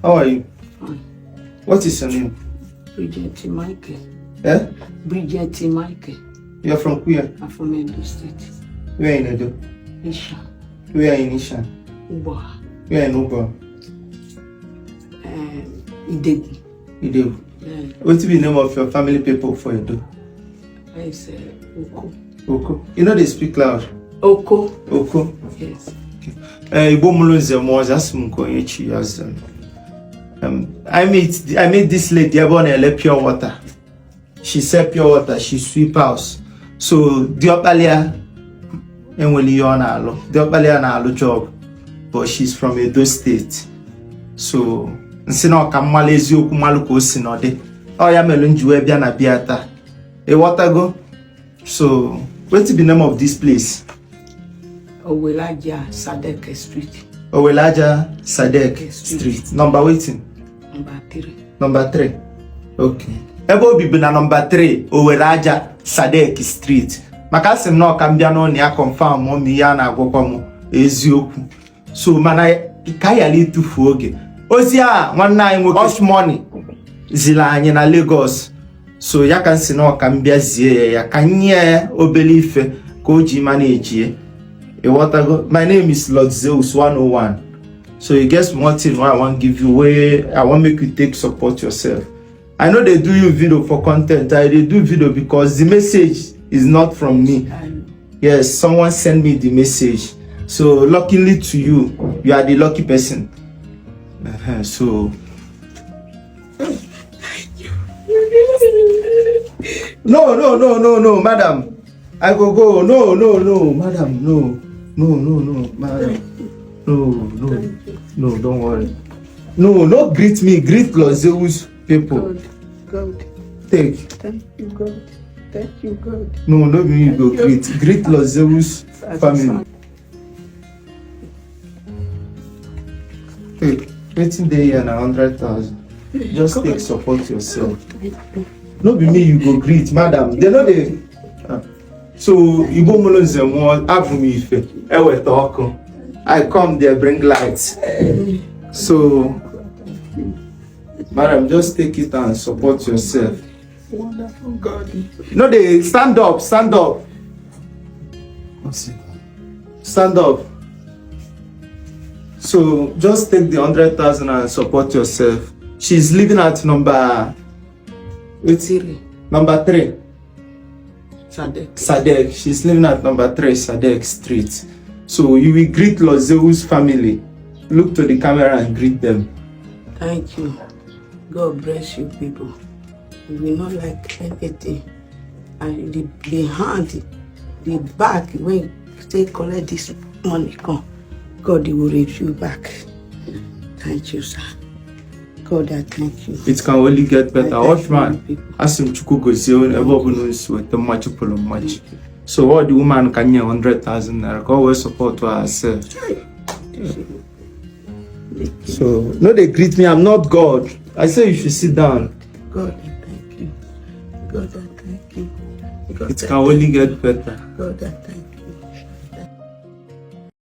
How are you? Fine. What is your name? Bridget Michael. Eh? Bridget Michael. You're from where? I'm from Edo State. Where in Edo? Isha. Where in Isha? Ubo. Where in Ubo? Idegu. Edo. Yeah. What's the name of your family people for Edo? I say Oko. Oko. You know they speak loud. Oko. Oko. Yes. Igbo mulunze moza simkonyechi yazem. I met this lady about a pure water. She sell pure water. She sweep house. So the opalia enweli yona alo. The opalia na alo job, but she's from Edo State. So nsino kamale ezioku maluko sinode. Oya melunjuwe bia na biata. E water go. So what's the name of this place? Owelaja Sadek Street. Owelaja Sadek Street. Number waiting. Number 3. Number 3. Okay. Ebo bibi na number 3. Owelaja Sadek Street. Makasi no kambia no ni a confirm mo mi ya na agwokwa mo ezioku. So mana ikaya li tufu oge. Ozi a nwanna anyị nwoke hush money zila anyị na Lagos. So ya kan si no kambia zie ya kanye obele ife ka o ji manage. My name is Lord Zeus 101. So you guess one thing why I want to give you where I want to make you take support yourself. I know they do you video for content. They do video because the message is not from me. Yes, someone sent me the message. So luckily to you, you are the lucky person. So no, madam. I go. No, madam, no. No, madam. No, don't worry. No, greet me. Greet Lord Zeus people. God. Take. Thank you, God. Thank you, God. No me you go greet. Greet Lord Zeus family. Take. Waiting there here na 100,000. Just take support yourself. No be me you go greet, madam. They know they. So Igbo mulunze mo avumi ife. Ewe talk. I come there bring lights. So madam, just take it and support yourself. Wonderful God. No, they stand up. Stand up. So just take the 100,000 and support yourself. She's living at number 3. Number 3. Sadek. She's living at number 3 Sadek Street. So you will greet Lord Zeus family. Look to the camera and greet them. Thank you. God bless you people. We will not like anything. And the hand, the back, when you take collect this money, come. God will reach you back. Thank you, sir. God, I thank you. It can only get better. Watchman, asim chukugo zion ever knows with the much much. So what the woman can get 100,000 naira? Always support to herself. So no, they greet me. I'm not God. I say you should sit down. God, I thank you. God, I thank you. It can only get better. God, I thank you.